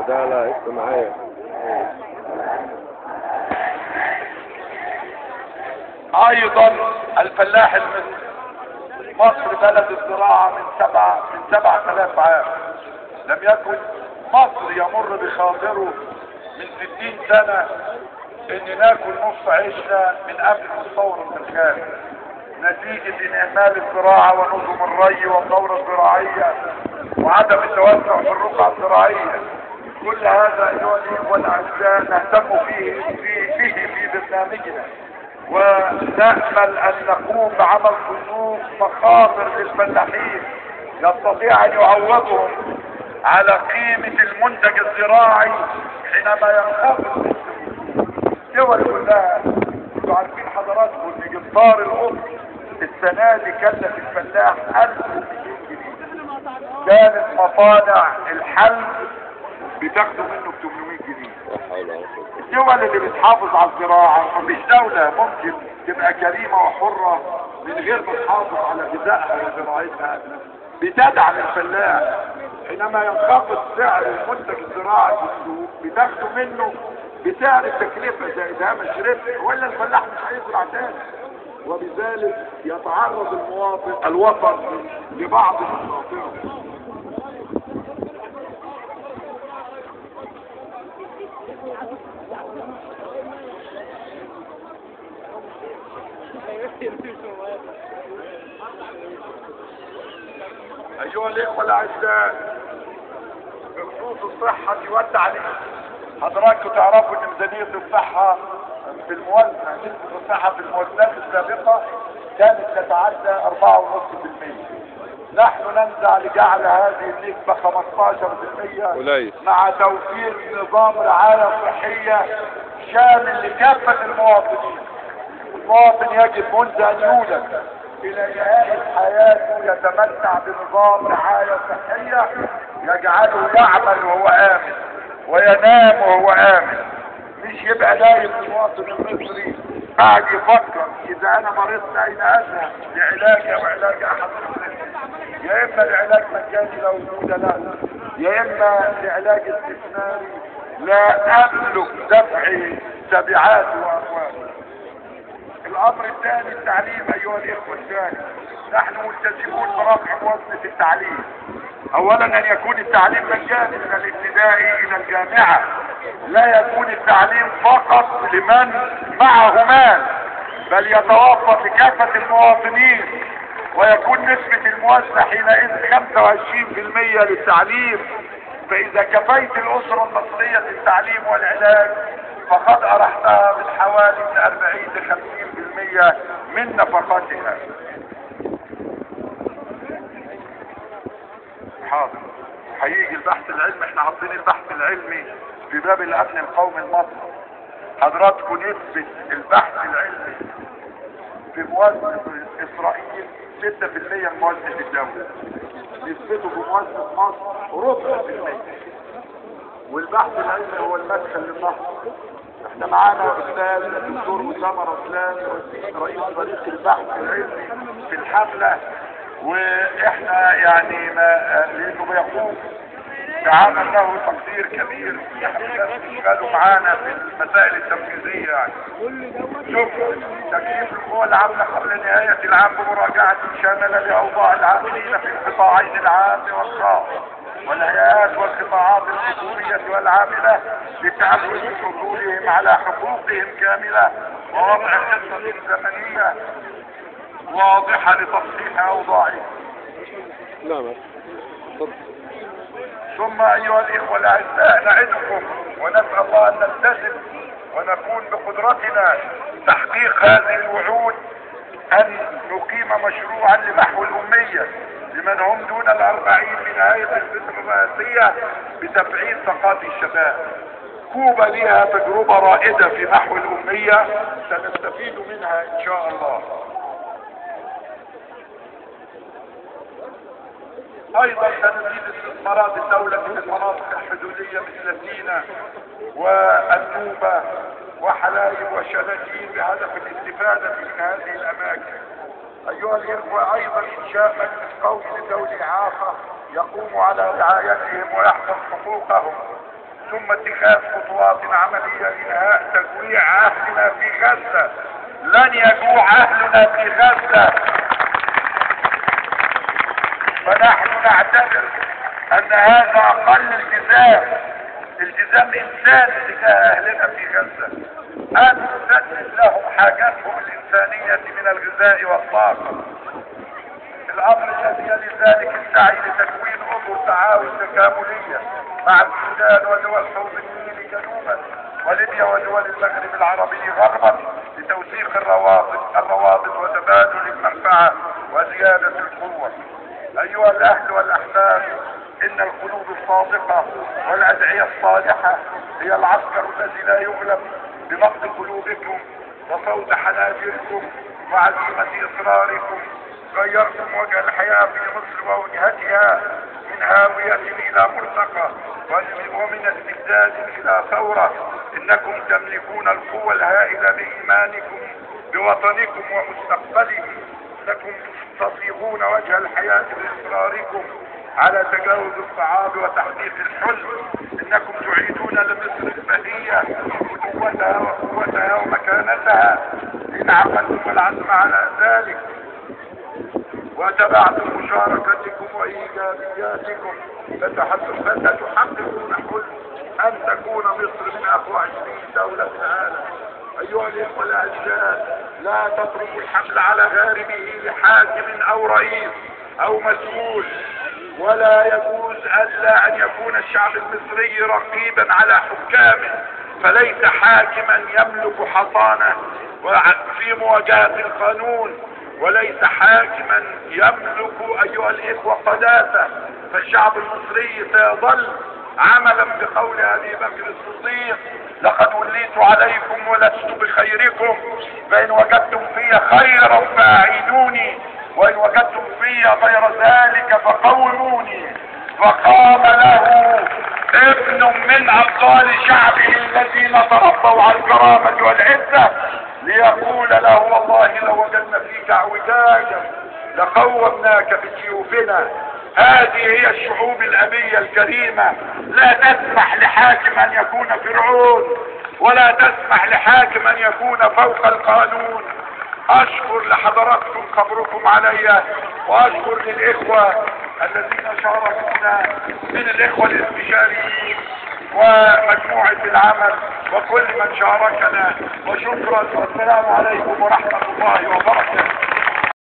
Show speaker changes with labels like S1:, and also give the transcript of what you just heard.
S1: عدالة اجتماعية.
S2: ايضا الفلاح المصري، مصر بلد الزراعة من 7000 عام. لم يكن مصر يمر بخاطره من 60 سنة ان ناكل نص عيشنا من قبل مستورد من الخارج، نتيجة انعمال الزراعة ونظم الري والدورة الزراعية وعدم التوسع في الرقعة الزراعية. كل هذا ايها الاخوة الاعزاء نهتم به في برنامجنا، ونأمل ان نقوم بعمل صندوق مخاطر للفلاحين يستطيع ان يعوضهم على قيمة المنتج الزراعي حينما ينخفض. الدول كلها انتوا عارفين حضراتكم ان جزار القطن السنة دي كلف الفلاح 1200 جنيه. كانت مصانع الحلب بتاخدوا منه ب 800 جنيه. الدول اللي بتحافظ على الزراعة، مفيش دولة ممكن تبقى كريمة وحرة من غير ما تحافظ على غذائها وزراعتها، بتدعم الفلاح. حينما ينخفض سعر المنتج الزراعي في السوق بتاخدوا منه بسعر التكلفة زائد هامش ربح، ولا الفلاح مش هيزرع تاني، وبذلك يتعرض الوطن لبعض المخاطر. ايها الاخوة الاعزاء، بخصوص الصحة والتعليم، حضراتكم تعرفوا ان ميزانية الصحة في الموازنة، نسبة الصحة في الموازنات السابقة كانت تتعدى 4.5%. نحن ننزع لجعل هذه النسبة 15% مع توفير نظام رعاية صحية شامل لكافة المواطنين. المواطن يجب منذ ان يولد الى نهاية حياته يتمتع بنظام رعاية صحية يجعله يعمل وهو آمن وينام وهو آمن. مش يبقى نايم المواطن المصري قاعد يفكر اذا انا مرضت اين اذهب لعلاج او علاج احد الطبيب، يا اما العلاج مجاني لا وجود له، يا اما لعلاج استثماري لا املك دفع تبعاته وامواله. الامر الثاني التعليم ايها الاخوة الثاني، نحن ملتزمون برفع موازنة التعليم. اولا ان يكون التعليم مجاني من الابتدائي الى الجامعة، لا يكون التعليم فقط لمن معه مال، بل يتوفر لكافة المواطنين، ويكون نسبة الموازنة حينئذ 25% للتعليم. فاذا كفيت الاسرة المصرية التعليم والعلاج فقد ارحتها من حوالي من 40 ل 50% من نفقاتها. حاضر، هيجي البحث العلمي، احنا حاطين البحث العلمي في باب الامن القومي المصري. حضراتكم نسبة البحث العلمي في موازنة اسرائيل 6% من موازنة الدولة، نسبته في موازنة مصر ربع في المية. والبحث العلمي هو المدخل للنهضة. احنا معانا استاذ الدكتور اسامه رسلان رئيس فريق البحث العلمي في الحملة، واحنا يعني لانه بيقوم بعمل له تقدير كبير، يشغلوا معانا في المسائل التنفيذية يعني. ثم تكليف القوى العامة قبل نهاية العام بمراجعة شاملة لأوضاع العاملين في القطاعين العام والخاص والهيئات والقطاعات الحكومية والعاملة لتعرف حصولهم على حقوقهم كاملة، ووضع خطة زمنية واضحة لتصحيح أوضاعهم. ثم أيها الإخوة الأعزاء نعدكم ونسأل الله أن نلتزم ونكون بقدرتنا تحقيق هذه الوعود أن نقيم مشروعا لمحو الأمية لمن هم دون 40 بنهاية الفترة الرئاسية بتفعيل ثقافة الشباب. كوبا لها تجربة رائدة في محو الأمية سنستفيد منها إن شاء الله. ايضا سنزيد استثمارات الدولة في المناطق الحدودية مثل سيناء والنوبة وحلايب وشلاتين بهدف الاستفادة من هذه الاماكن. ايها الاخوة ايضا انشاء مجلس قومي لذوي الاعاقة يقوم على رعايتهم ويحفظ حقوقهم ثم اتخاذ خطوات عملية لإنهاء تجويع أهلنا في غزة. لن يجوع أهلنا في غزة، فنحن نعتبر أن هذا أقل التزام إنساني تجاه أهلنا في غزة، أن نسدد لهم حاجاتهم الإنسانية من الغذاء والطاقة. الأمر الذي يلي ذلك السعي لتكوين أطر تعاون تكاملية مع السودان ودول حوض النيل جنوبا وليبيا ودول المغرب العربي غربا لتوثيق الروابط وتبادل المنفعة وزيادة القوة. أيها الأهل والأحباب، إن القلوب الصادقة والأدعية الصالحة هي العسكر الذي لا يغلب بنقد قلوبكم وصوت حناجركم وعزيمة إصراركم. غيرتم وجه الحياة في مصر ووجهتها من هاوية إلى مرتقى ومن استبداد إلى ثورة. إنكم تملكون القوة الهائلة بإيمانكم بوطنكم ومستقبله. إنكم تصيغون وجه الحياة بإصراركم على تجاوز الصعاب وتحقيق الحلم. إنكم تعيدون لمصر البهية قوتها وقوتها ومكانتها إن عقدتم العزم على ذلك وتبعتم مشاركتكم وإيجابياتكم فتحققون حلم أن تكون مصر من أقوى 20 دولة في العالم. أيها الإخوة الأعزاء، لا تتركوا الحمل على غارمه لحاكم أو رئيس أو مسؤول، ولا يجوز ألا أن يكون الشعب المصري رقيبا على حكامه، فليس حاكما يملك حصانة في مواجهة القانون، وليس حاكما يملك أيها الإخوة قداسة. فالشعب المصري سيظل عملا بقول ابي بكر الصديق: لقد وليت عليكم ولست بخيركم، فان وجدتم في خيرا فاعينوني، وان وجدتم في غير ذلك فقوموني. فقام له ابن من ابطال شعبه الذين تربوا على الكرامة والعزة ليقول له: والله لو وجدنا فيك اعوجاجا لقومناك بسيوفنا. هذه هي الشعوب الأبية الكريمة، لا تسمح لحاكم أن يكون فرعون، ولا تسمح لحاكم أن يكون فوق القانون. أشكر لحضراتكم خبركم علي، وأشكر للإخوة الذين شاركونا من الإخوة الاستشاريين ومجموعة العمل وكل من شاركنا، وشكرا والسلام عليكم ورحمة الله وبركاته.